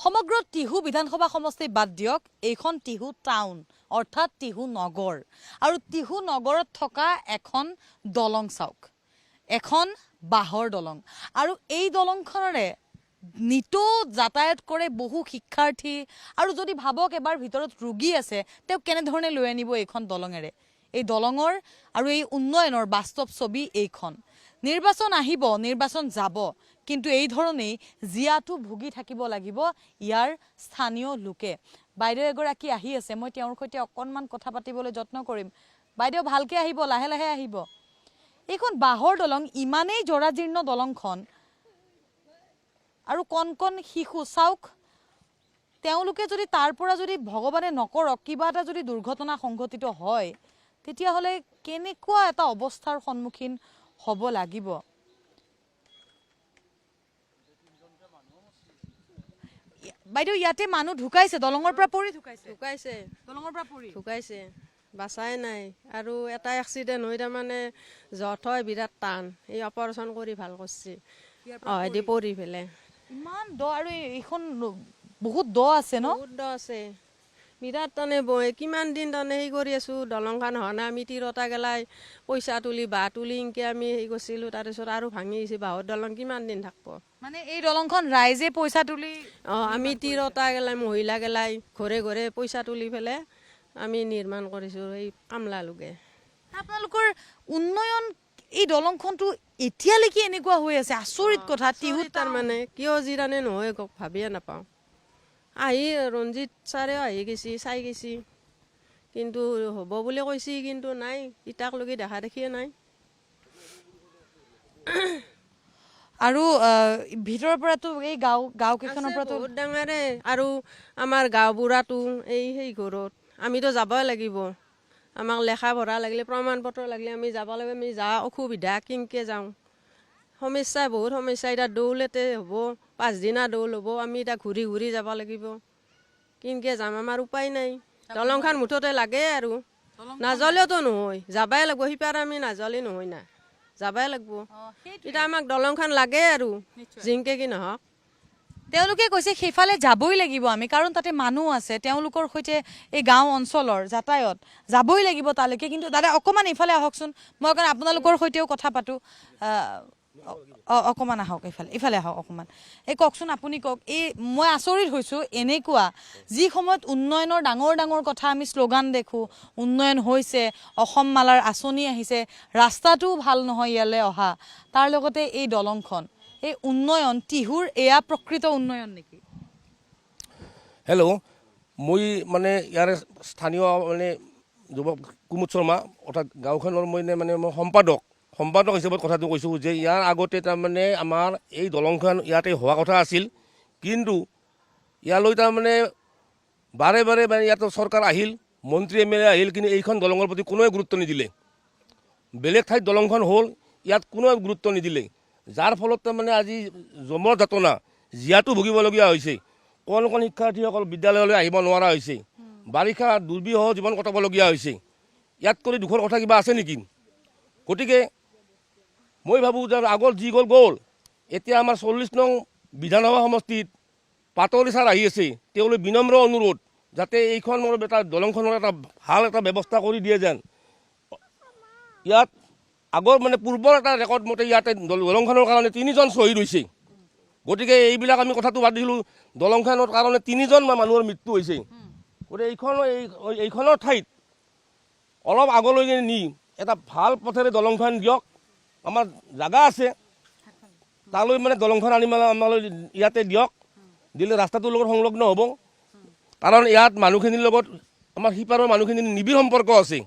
সমগ্ৰ টিহু বিধানসভা সমষ্টি বাদ দিয়ক এইখন টিহু টাউন অৰ্থাৎ টিহু নগৰ আৰু টিহু নগৰত থকা এখন দলং চাওক এখন বাহৰ দলং আৰু এই দলংখনৰে নিতো যাতায়াত কৰে বহু শিক্ষাৰ্থী আৰু যদি ভাবক এবাৰ ভিতৰত ৰোগী আছে তেও কেনে ধৰণে লৈ আনিব এইখন দলঙেৰে এই দলঙৰ আৰু এই উন্নয়নৰ বাস্তৱ ছবি এইখন নিৰ্বাচন আহিব নিৰ্বাচন যাব কিন্তু এই ধৰণেই জিয়াটো ভুগি থাকিব লাগিব ইয়াৰ স্থানীয় লোকে বাইদেউ এগৰাকী আহি আছে মই তেওঁৰ সৈতে অকনমান কথা পাতিবলৈ যত্ন কৰিম বাইদেউ ভালকে আহিব লাহে লাহে আহিব এইখন বাহৰ দলং ইমানেই জৰাজীৰ্ণ দলংখন আৰু কোন কোন শিশু চাওক তেওঁলোকে যদি তাৰ পৰা যদি ভগৱানে নকৰক কিবা এটা যদি দুৰ্ঘটনা সংঘটিত হয় তেতিয়া হলে কেনেকুৱা এটা অৱস্থাৰ সন্মুখীন হ'ব লাগিব বাইদেউ ইয়াতে মানুহ ঢুকাইছে দলঙৰ পৰা পৰি ঢুকাইছে দলঙৰ পৰা পৰি ঢুকাইছে বাছাই নাই আৰু এটা এক্সিডেন্ট হৈ তাৰমানে জঠ হয় বিৰাট টান এই অপাৰেশ্যন কৰি ভাল কৰিছে দি পৰি ফেলে ইমান দ আৰু এইখন বহুত দ আছে ন বহুত দ আছে বিৰাট টানে কিমান দিন টানে হেৰি কৰি আছো দলংখন হোৱা নাই আমি তিৰতা গেলাই পইচা তুলি বাঁহ তুলি ইনকে আমি হেৰি কৰিছিলোঁ তাৰপিছত আৰু ভাঙি আহিছে বাঁহৰ দলং কিমান দিন থাকিব মানে এই দলংখন ৰাইজে পইচা তুলি আমি তিৰতা গেলাই মহিলা গেলাই ঘৰে ঘৰে পইচা তুলি ফেলে আমি নিৰ্মাণ কৰিছোঁ এই কামলা লোকে আপোনালোকৰ উন্নয়ন এই দলংখনটো এতিয়ালৈকে এনেকুৱা হৈ আছে আচৰিত কথা টিহুত তাৰমানে কিয় জিৰানে নহয় ভাবিয়ে নাপাওঁ আহি ৰঞ্জিত ছাৰেও আহি গৈছি চাই গৈছি কিন্তু হ'ব বুলি কৈছি কিন্তু নাই ইটাকলৈকে দেখা দেখিয়ে নাই আৰু ভিতৰৰ পৰাতো এই গাঁও কেইখনৰ পৰাতো বহুত ডাঙৰে আৰু আমাৰ গাঁওবুঢ়াটো এই সেই ঘৰত আমিতো যাবই লাগিব আমাক লেখা পঢ়া লাগিলে প্ৰমাণ পত্ৰ লাগিলে আমি যাব লাগিব আমি যা অসুবিধা কেনেকৈ যাওঁ সমস্যা বহুত সমস্যা এতিয়া দৌলতে হ'ব পাঁচদিনা দৌল হ'ব আমি এতিয়া ঘূৰি ঘূৰি যাব লাগিব কেনেকৈ যাম আমাৰ উপায় নাই দলংখন মুঠতে লাগে আৰু নাজলেওতো নহয় যাবাই লাগিব সিপাৰ আমি নাজলে নহয় না যাবাই লাগিব এতিয়া আমাক দলংখন লাগে আৰু জিংকে কি নহওক তেওঁলোকে কৈছে সেইফালে যাবই লাগিব আমি কাৰণ তাতে মানুহ আছে তেওঁলোকৰ সৈতে এই গাঁও অঞ্চলৰ যাতায়ত যাবই লাগিব তালৈকে কিন্তু দাদা অকমান ইফালে আহকচোন মই কাৰণ আপোনালোকৰ সৈতেও কথা পাতো অকমান আহক ইফালে আহক অকমান এই কওকচোন আপুনি কওক এই মই আচৰিত হৈছো এনেকুৱা যি সময়ত উন্নয়নৰ ডাঙৰ ডাঙৰ কথা আমি শ্লোগান দেখো উন্নয়ন হৈছে অসম মালাৰ আঁচনি আহিছে ৰাস্তাটো ভাল নহয় ইয়ালে অহা তাৰ লগতে এই দলংখন এই উন্নয়ন টিহুৰ এয়া প্ৰকৃত উন্নয়ন নেকি হেল্ল' মই মানে ইয়াৰে স্থানীয় মানে যুৱক কুমুদ শৰ্মা অৰ্থাৎ গাঁওখনৰ মই সম্পাদক হিচাপত কথাটো কৈছোঁ যে ইয়াৰ আগতে তাৰমানে আমাৰ এই দলংখন ইয়াতে হোৱা কথা আছিল কিন্তু ইয়ালৈ তাৰমানে বাৰে বাৰে ইয়াত চৰকাৰ আহিল মন্ত্ৰী MLA আহিল কিন্তু এইখন দলঙৰ প্ৰতি কোনোৱে গুৰুত্ব নিদিলে বেলেগ ঠাইত দলংখন হ'ল ইয়াত কোনোৱে গুৰুত্ব নিদিলে যাৰ ফলত তাৰমানে আজি জমৰ যাতনা জীয়াটো ভুগিবলগীয়া হৈছে কণ কণ শিক্ষাৰ্থীসকল বিদ্যালয়লৈ আহিব নোৱাৰা হৈছে বাৰিষা দুৰ্বিষহ জীৱন কটাবলগীয়া হৈছে ইয়াত কৰি দুখৰ কথা কিবা আছে নেকি গতিকে মই ভাবোঁ যে আগৰ যি গ'ল এতিয়া আমাৰ 40 নং বিধানসভা সমষ্টিত পাতলি ছাৰ আহি আছে তেওঁলৈ বিনম্ৰ অনুৰোধ যাতে এইখনৰ এটা দলংখনৰ এটা ভাল এটা ব্যৱস্থা কৰি দিয়ে যেন ইয়াত আগৰ মানে পূৰ্বৰ এটা ৰেকৰ্ড মতে ইয়াতে দলংখনৰ কাৰণে 3জন শ্বহীদ হৈছে গতিকে এইবিলাক আমি কথাটো বাদ দিলোঁ দলংখনৰ কাৰণে 3জন মানুহৰ মৃত্যু হৈছে গতিকে এইখনৰ ঠাইত অলপ আগলৈকে নি এটা ভাল পথেৰে দলংখন দিয়ক আমাৰ জাগা আছে তালৈ মানে দলংখন আনি আমালৈ ইয়াতে দিয়ক দিলে ৰাস্তাটোৰ লগত সংলগ্ন হ'ব কাৰণ ইয়াত মানুহখিনিৰ লগত আমাৰ সিপাৰৰ মানুহখিনিৰ নিবিড় সম্পৰ্ক আছে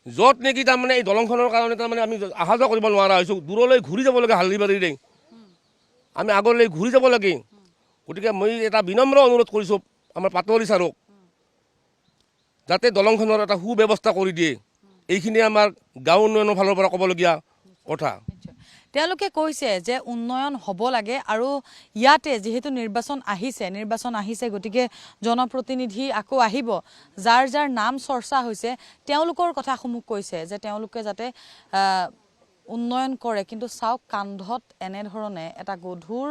য'ত নেকি তাৰমানে এই দলংখনৰ কাৰণে তাৰমানে আমি অহা যোৱা কৰিব নোৱাৰা হৈছোঁ দূৰলৈ ঘূৰি যাব লাগে হালদিবাৰীৰে আমি আগলৈ ঘূৰি যাব লাগে গতিকে মই এটা বিনম্ৰ অনুৰোধ কৰিছোঁ আমাৰ পাটোৱাৰী ছাৰক যাতে দলংখনৰ এটা সুব্যৱস্থা কৰি দিয়ে এইখিনি আমাৰ গাঁও উন্নয়নৰ ফালৰ পৰা ক'বলগীয়া কথা তেওঁলোকে কৈছে যে উন্নয়ন হ'ব লাগে আৰু ইয়াতে যেহেতু নিৰ্বাচন আহিছে গতিকে জনপ্ৰতিনিধি আকৌ আহিব যাৰ যাৰ নাম চৰ্চা হৈছে তেওঁলোকৰ কথাসমূহ কৈছে যে তেওঁলোকে যাতে উন্নয়ন কৰে কিন্তু চাওক কান্ধত এনে ধৰণে এটা গধুৰ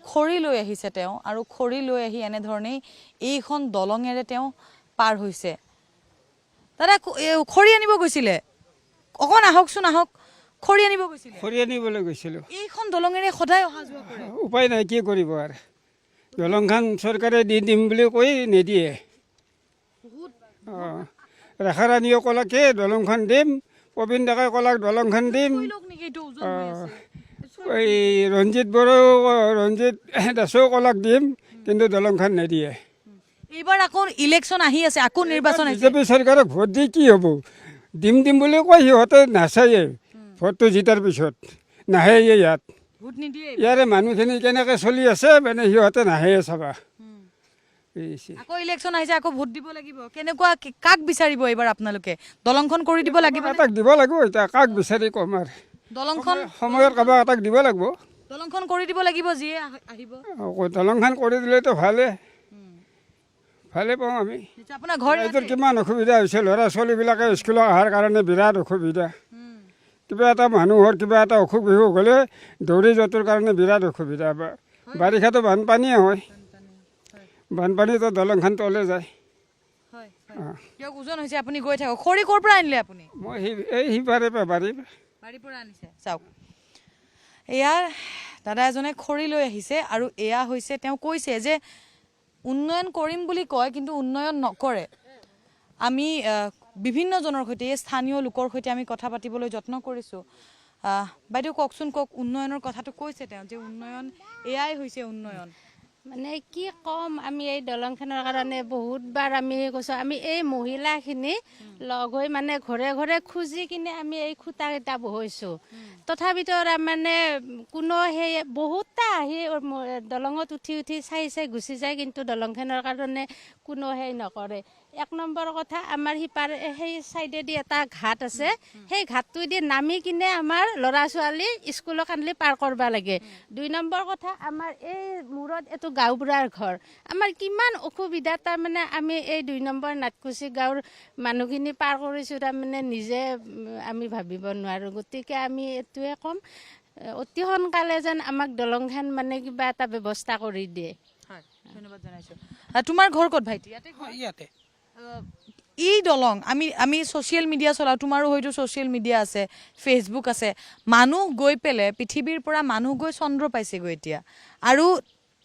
খৰি লৈ আহিছে তেওঁ আৰু খৰি লৈ আহি এনেধৰণেই এইখন দলঙেৰে তেওঁ পাৰ হৈছে। দাদা খৰি আনিব গৈছিলে, অকণ আহকচোন আহক। খৰি আনিব গৈছিলে? খৰি আনিবলৈ গৈছিলোঁ। এইখন দলঙেৰে সদায় অহা যোৱা কৰে? উপায় নাই, কি কৰিব আৰু। দলংখন চৰকাৰে দি দিম বুলি কৈ নিদিয়ে। অঁ, ৰেখাৰাণীয়ে ক'লাকে দলংখন দিম, প্ৰবীণ ডেকাই ক'লাক দলংখন দিম, এই ৰঞ্জিত দাসেও ক'লাক দিম, কিন্তু দলংখন নিদিয়ে। এইবাৰ আকৌ ইলেকশ্যন আহি আছে, আকৌ নিৰ্বাচন আহিছে। বিজেপি চৰকাৰক ভোট দি কি হ'ব? দিম বুলি কয়, সিহঁতে নাচায়ে। ভোটটো জিতাৰ পিছত নাহে ইয়াত। ভোট নিদিয়ে। ইয়াৰে মানুহখিনি কেনেকৈ চলি আছে মানে সিহঁতে নাহে চাবা। আকৌ ইলেকশ্যন আহিছে, আকৌ ভোট দিব লাগিব। কেনেকুৱা, কাক বিচাৰিব এইবাৰ আপোনালোকে? দলংখন কৰি দিব লাগিব? এটাক দিব লাগিব। এতিয়া কাক বিচাৰি ক'ম আৰু, দলংখন সময়ত কাৰোবাক এটাক দিব লাগিব। দলংখন কৰি দিব লাগিব যিয়ে আহিব। দলংখন কৰি দিলেতো ভালে পাওঁ আমি। আপোনাৰ ঘৰ এইটোৰ কিমান অসুবিধা হৈছে, ল'ৰা ছোৱালীবিলাকে স্কুলত অহাৰ কাৰণে বিৰাট অসুবিধা। কিবা এটা মানুহৰ কিবা এটা অসুখ বিসুখ হ'লে দৌৰি যোৱাটোৰ কাৰণে বিৰাট অসুবিধা। বাৰিষাতো বানপানীয়ে হয়, বানপানীতো দলংখন তলে যায়। দিয়ক, ওজন হৈছে, আপুনি গৈ থাকক। খৰি ক'ৰ পৰা আনিলে আপুনি? মই এই সিপাৰে বাৰীৰ পৰা আনিছে। চাওক, এয়াৰ দাদা এজনে খৰি লৈ আহিছে আৰু এয়া হৈছে, তেওঁ কৈছে যে উন্নয়ন কৰিম বুলি কয় কিন্তু উন্নয়ন নকৰে। আমি বিভিন্নজনৰ সৈতে, এই স্থানীয় লোকৰ সৈতে আমি কথা পাতিবলৈ যত্ন কৰিছোঁ। বাইদেউ কওকচোন, কওক, উন্নয়নৰ কথাটো কৈছে তেওঁ যে উন্নয়ন এয়াই হৈছে উন্নয়ন। মানে কি ক'ম, আমি এই দলংখনৰ কাৰণে বহুতবাৰ আমি কৈছোঁ। আমি এই মহিলাখিনি লগ হৈ মানে ঘৰে ঘৰে খুজি কিনে আমি এই খুঁটাকেইটা বহৈছোঁ। তথাপিতো মানে কোনো সেই বহুতটা আহি দলঙত উঠি চাই গুচি যায়, কিন্তু দলংখনৰ কাৰণে কোনো সেই নকৰে। এক নম্বৰ কথা, আমাৰ সিপাৰ সেই চাইডেদি এটা ঘাট আছে, সেই ঘাটটোৱেদি নামি কিনে আমাৰ ল'ৰা ছোৱালী স্কুলত আনলি পাৰ কৰিব লাগে। 2 নম্বৰ কথা, আমাৰ এই মূৰত এইটো গাঁওবুঢ়াৰ ঘৰ। আমাৰ কিমান অসুবিধা, তাৰমানে আমি এই 2 নম্বৰ নাটকুচি গাঁৱৰ মানুহখিনি পাৰ কৰিছোঁ, তাৰমানে নিজে আমি ভাবিব নোৱাৰোঁ। গতিকে আমি এইটোৱে ক'ম, অতি সোনকালে যেন আমাক দলংখন মানে কিবা এটা ব্যৱস্থা কৰি দিয়ে। ধন্যবাদ জনাইছোঁ। তোমাৰ ঘৰ ক'ত ভাইটি? ইয়াতে। এই দলং আমি ছ'চিয়েল মিডিয়া চলাওঁ, তোমাৰো হয়তো ছ'চিয়েল মিডিয়া আছে, ফেচবুক আছে। মানুহ গৈ পেলাই পৃথিৱীৰ পৰা মানুহ গৈ চন্দ্ৰ পাইছেগৈ এতিয়া। আৰু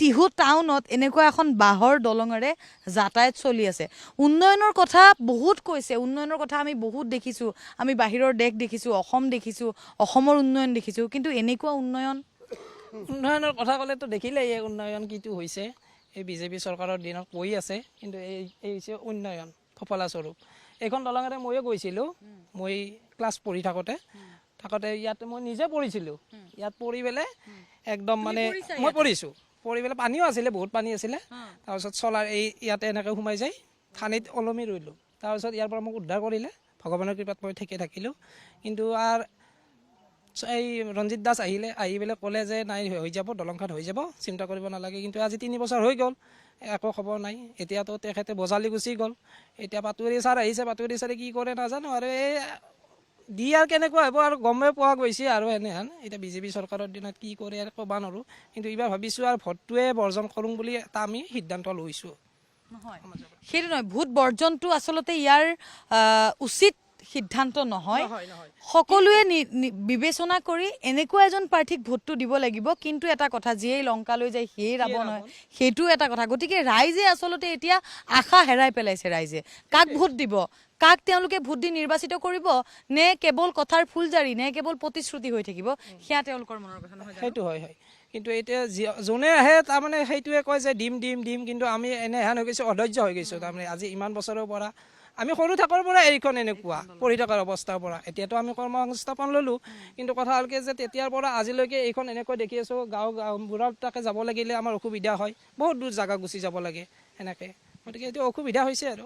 টিহু টাউনত এনেকুৱা এখন বাঁহৰ দলঙেৰে যাতায়াত চলি আছে। উন্নয়নৰ কথা বহুত কৈছে, উন্নয়নৰ কথা আমি বহুত দেখিছোঁ। আমি বাহিৰৰ দেশ দেখিছোঁ, অসম দেখিছোঁ, অসমৰ উন্নয়ন দেখিছোঁ, কিন্তু এনেকুৱা উন্নয়নৰ কথা ক'লেতো দেখিলেই এই উন্নয়ন কিটো হৈছে। এই বিজেপি চৰকাৰৰ দিনত কৈ আছে, কিন্তু এই হৈছে উন্নয়ন ফলাস্বৰূপ। এইখন দলঙেৰে ময়ো গৈছিলোঁ, মই ক্লাছ পঢ়ি থাকোঁতে ইয়াতে মই নিজে পঢ়িছিলোঁ। ইয়াত পঢ়ি পেলাই একদম মানে মই পঢ়িছোঁ, পঢ়ি পেলাই পানীও আছিলে, বহুত পানী আছিলে। তাৰপিছত চলাৰ ইয়াতে এনেকৈ সোমাই যায়, ঠানিত ওলমি ৰৈলোঁ। তাৰপিছত ইয়াৰ পৰা মোক উদ্ধাৰ কৰিলে, ভগৱানৰ কৃপাত মই ঠিকে থাকিলোঁ। কিন্তু আৰু এই ৰঞ্জিত দাস আহি পেলাই ক'লে যে নাই, হৈ যাব, দলংখন হৈ যাব, চিন্তা কৰিব নালাগে। কিন্তু আজি 3 বছৰ হৈ গ'ল, একো খবৰ নাই। এতিয়াতো তেখেতে বজালি গুচি গ'ল। এতিয়া পাটোৱাৰী ছাৰ আহিছে, পাটোৱাৰী ছাৰে কি কৰে নাজানো। আৰু এই দি আৰু কেনেকুৱা হ'ব আৰু গমেই পোৱা গৈছে। আৰু এনেহেন এতিয়া বিজেপি চৰকাৰৰ দিনত কি কৰে আৰু ক'ব নোৱাৰোঁ। কিন্তু এইবাৰ ভাবিছোঁ আৰু ভোটটোৱে বৰ্জন কৰোঁ বুলি এটা আমি সিদ্ধান্ত লৈছোঁ। নহয়, সেইটো নহয়, ভোট বৰ্জনটো আচলতে ইয়াৰ উচিত সিদ্ধান্ত নহয়। সকলোৱে বিবেচনা কৰি এনেকুৱা এজন প্ৰাৰ্থীক ভোটটো দিব লাগিব। কিন্তু এটা কথা, যিয়েই লংকা লৈ যায় সিয়েই ৰাৱণ হয়, সেইটো এটা কথা। গতিকে ৰাইজে আচলতে এতিয়া আশা হেৰাই পেলাইছে। ৰাইজে কাক ভোট দিব, কাক তেওঁলোকে ভোট দি নিৰ্বাচিত কৰিব, নে কেৱল কথাৰ ফুলজাৰি, নে কেৱল প্ৰতিশ্ৰুতি হৈ থাকিব, সেয়া তেওঁলোকৰ মনৰ কথা নহয়। সেইটো হয়। কিন্তু এতিয়া যোনে আহে তাৰমানে সেইটোৱে কয় যে দিম। কিন্তু আমি এনেহেন হৈ গৈছোঁ, অধৈৰ্য হৈ গৈছোঁ। তাৰমানে আজি ইমান বছৰৰ পৰা আমি সৰু থাকৰ পৰা এইখন এনেকুৱা পঢ়ি থকাৰ অৱস্থাৰ পৰা এতিয়াতো আমি কৰ্মসংস্থাপন ল'লোঁ। কিন্তু কথা হ'ল কি যে তেতিয়াৰ পৰা আজিলৈকে এইখন এনেকৈ দেখি আছোঁ। গাঁওবোৰত তাকে যাব লাগিলে আমাৰ অসুবিধা হয়, বহুত দূৰ জেগা গুচি যাব লাগে এনেকৈ। গতিকে এইটো অসুবিধা হৈছে আৰু।